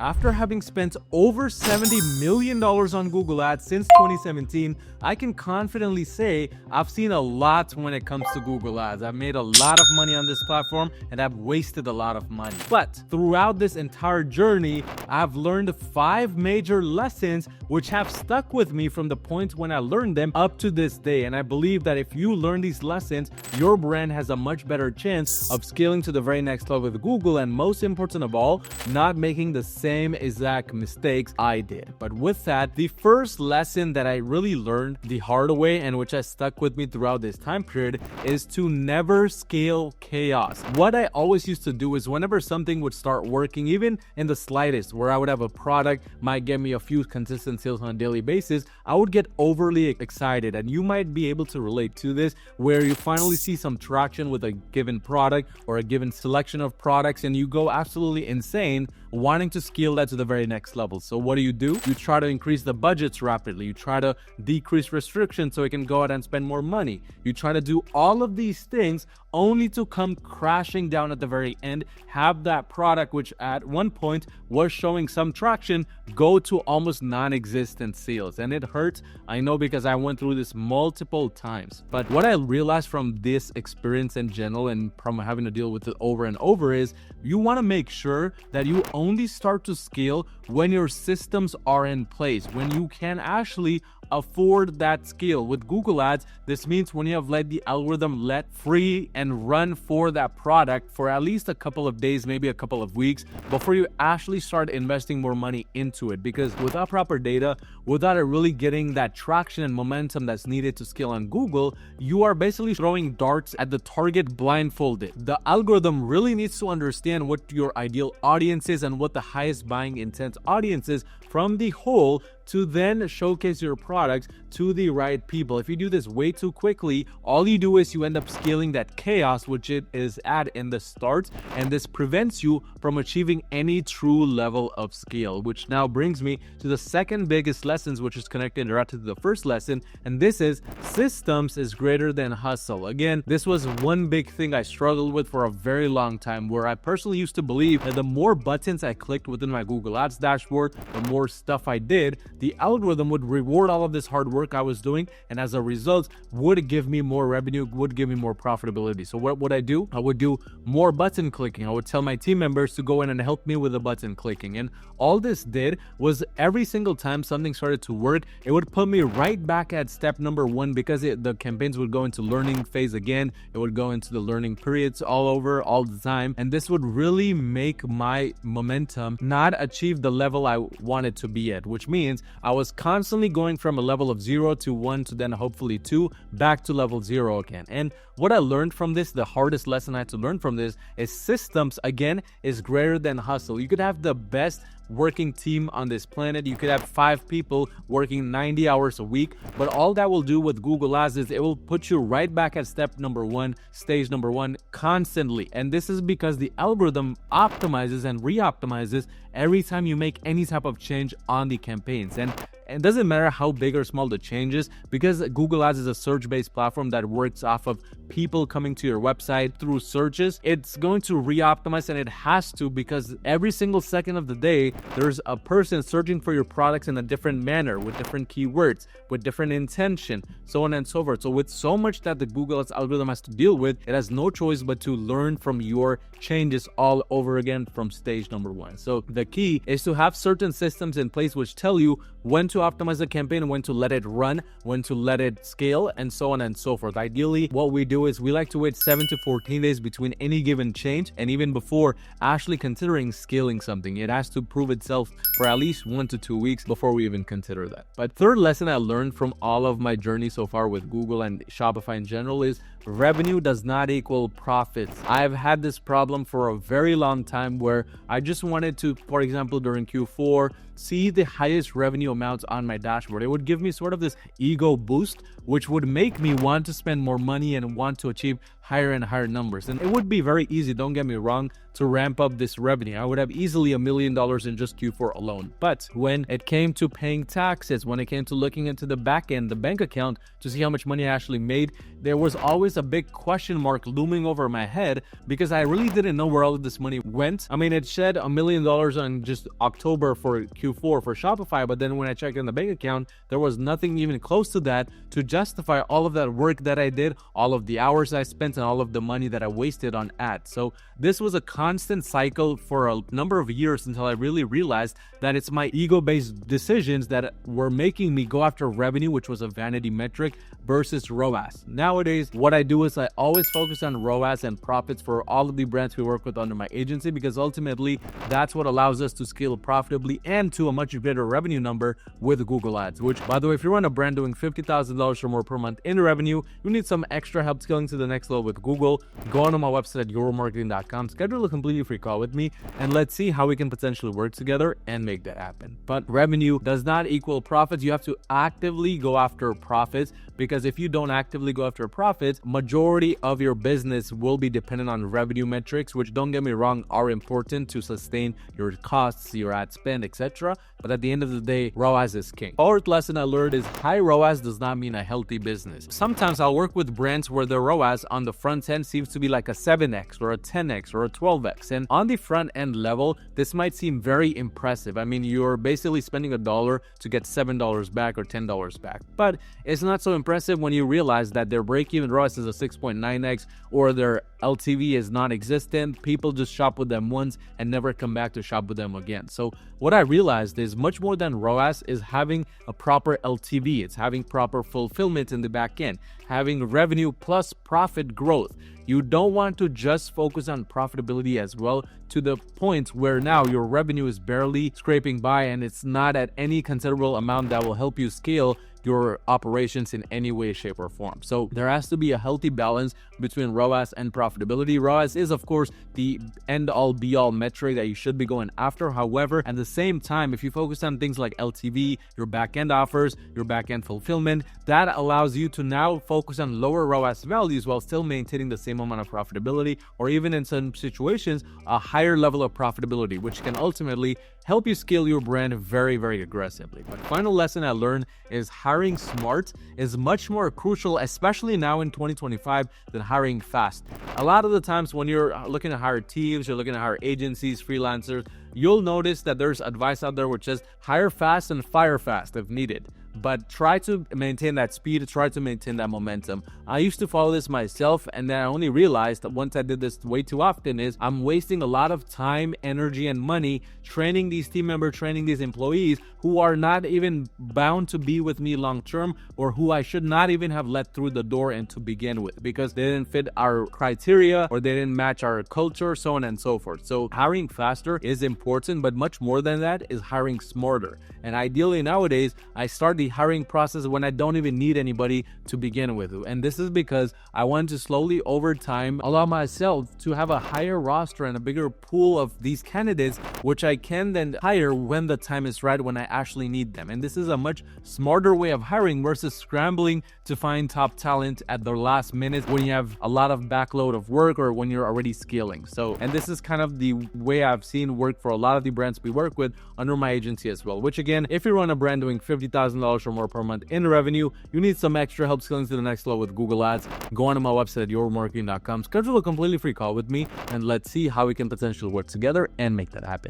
After having spent over $70 million on Google Ads since 2017, I can confidently say I've seen a lot when it comes to Google Ads. I've made a lot of money on this platform and I've wasted a lot of money. But throughout this entire journey, I've learned 5 major lessons which have stuck with me from the point when I learned them up to this day. And I believe that if you learn these lessons, your brand has a much better chance of scaling to the very next level with Google, and most important of all, not making the same exact mistakes I did. But with that, the first lesson that I really learned the hard way and which has stuck with me throughout this time period is to never scale chaos. What I always used to do is whenever something would start working, even in the slightest, where I would have a product might get me a few consistent sales on a daily basis, I would get overly excited. And you might be able to relate to this, where you finally see some traction with a given product or a given selection of products and you go absolutely insane wanting to scale that to the very next level. So what do? You try to increase the budgets rapidly. You try to decrease restrictions so you can go out and spend more money. You try to do all of these things only to come crashing down at the very end, have that product which at one point was showing some traction go to almost non-existent sales. And it hurts, I know, because I went through this multiple times. But what I realized from this experience in general and from having to deal with it over and over is you want to make sure that you only start to scale when your systems are in place, when you can actually afford that scale. With Google Ads, this means when you have let the algorithm let free and run for that product for at least a couple of days, maybe a couple of weeks, before you actually start investing more money into it. Because without proper data, without it really getting that traction and momentum that's needed to scale on Google, you are basically throwing darts at the target blindfolded. The algorithm really needs to understand what your ideal audience is and what the highest buying intent audience is from the whole, to then showcase your products to the right people. If you do this way too quickly, all you do is you end up scaling that chaos which it is at in the start, and this prevents you from achieving any true level of scale. Which now brings me to the second biggest lessons, which is connected directly to the first lesson, and this is systems is greater than hustle. Again, this was one big thing I struggled with for a very long time, where I personally used to believe that the more buttons I clicked within my Google Ads dashboard, the more stuff I did, the algorithm would reward all of this hard work I was doing, and as a result would give me more revenue, would give me more profitability. So what would I do? I would do more button clicking. I would tell my team members to go in and help me with the button clicking, and all this did was every single time something started to work, it would put me right back at step number 1, because the campaigns would go into learning phase again. It would go into the learning periods all over all the time, and this would really make my momentum not achieve the level I wanted to be at, which means I was constantly going from a level of 0 to 1 to then hopefully 2 back to level 0 again. And what I learned from this, the hardest lesson I had to learn from this, is systems again is greater than hustle. You could have the best working team on this planet. You could have 5 people working 90 hours a week, but all that will do with Google Ads is it will put you right back at step number 1, stage number 1 constantly. And this is because the algorithm optimizes and re-optimizes every time you make any type of change on the campaigns. And it doesn't matter how big or small the change is, because Google Ads is a search-based platform that works off of people coming to your website through searches. It's going to re-optimize, and it has to, because every single second of the day, there's a person searching for your products in a different manner, with different keywords, with different intention, so on and so forth. So with so much that the Google Ads algorithm has to deal with, it has no choice but to learn from your changes all over again from stage number 1. So the key is to have certain systems in place which tell you when to optimize a campaign, when to let it run, when to let it scale, and so on and so forth. Ideally, what we do is we like to wait 7 to 14 days between any given change, and even before actually considering scaling something. It has to prove itself for at least 1 to 2 weeks before we even consider that. But third lesson I learned from all of my journey so far with Google and Shopify in general is revenue does not equal profits. I've had this problem for a very long time, where I just wanted to, for example, during Q4, see the highest revenue amounts on my dashboard. It would give me sort of this ego boost which would make me want to spend more money and want to achieve higher and higher numbers. And it would be very easy, don't get me wrong, to ramp up this revenue. I would have easily $1 million in just Q4 alone. But when it came to paying taxes, when it came to looking into the back end, the bank account, to see how much money I actually made, there was always a big question mark looming over my head because I really didn't know where all of this money went. I mean, it shed $1 million on just October for Q4 for Shopify, but then when I checked in the bank account, there was nothing even close to that to justify all of that work that I did, all of the hours I spent, and all of the money that I wasted on ads. So this was a constant cycle for a number of years until I really realized that it's my ego-based decisions that were making me go after revenue, which was a vanity metric, versus ROAS. Nowadays, what I do is I always focus on ROAS and profits for all of the brands we work with under my agency, because ultimately that's what allows us to scale profitably and to a much greater revenue number with Google Ads, which, by the way, if you run a brand doing $50,000 or more per month in revenue, you need some extra help scaling to the next level with Google, go on to my website at euromarketing.com, schedule a completely free call with me, and let's see how we can potentially work together and make that happen. But revenue does not equal profits. You have to actively go after profits, because if you don't actively go after profits, majority of your business will be dependent on revenue metrics, which, don't get me wrong, are important to sustain your costs, your ad spend, etc. But at the end of the day, ROAS is king. Fourth lesson I learned is high ROAS does not mean a healthy business. Sometimes I'll work with brands where the ROAS on the front end seems to be like a 7x or a 10x or a 12x. And on the front end level, this might seem very impressive. I mean, you're basically spending $1 to get $7 back or $10 back. But it's not so impressive when you realize that their break-even ROAS is a 6.9x or their LTV is non-existent. People just shop with them once and never come back to shop with them again. So what I realized is much more than ROAS is having a proper LTV. It's having proper fulfillment in the back end, having revenue plus profit growth. You don't want to just focus on profitability as well, to the point where now your revenue is barely scraping by and it's not at any considerable amount that will help you scale your operations in any way, shape, or form. So there has to be a healthy balance between ROAS and profitability. ROAS is, of course, the end-all be-all metric that you should be going after. However, at the same time, if you focus on things like LTV, your back-end offers, your back-end fulfillment, that allows you to now focus on lower ROAS values while still maintaining the same amount of profitability, or even in some situations, a higher level of profitability, which can ultimately help you scale your brand very, very aggressively. But final lesson I learned is hiring smart is much more crucial, especially now in 2025, than hiring fast. A lot of the times when you're looking to hire teams, you're looking to hire agencies, freelancers, you'll notice that there's advice out there which says hire fast and fire fast if needed. But try to maintain that speed, try to maintain that momentum. I used to follow this myself, and then I only realized that once I did this way too often is I'm wasting a lot of time, energy, and money training these team members, training these employees who are not even bound to be with me long term, or who I should not even have let through the door and to begin with, because they didn't fit our criteria or they didn't match our culture, so on and so forth. So hiring faster is important, but much more than that is hiring smarter. And ideally nowadays, I start the hiring process when I don't even need anybody to begin with. And this is because I want to slowly over time allow myself to have a higher roster and a bigger pool of these candidates, which I can then hire when the time is right, when I actually need them. And this is a much smarter way of hiring versus scrambling to find top talent at the last minute when you have a lot of backload of work or when you're already scaling. So, and this is kind of the way I've seen work for a lot of the brands we work with under my agency as well, which again, if you run a brand doing $50,000 or more per month in revenue, you need some extra help scaling to the next level with Google Ads, go on to my website at euromarketing.com, schedule a completely free call with me, and let's see how we can potentially work together and make that happen.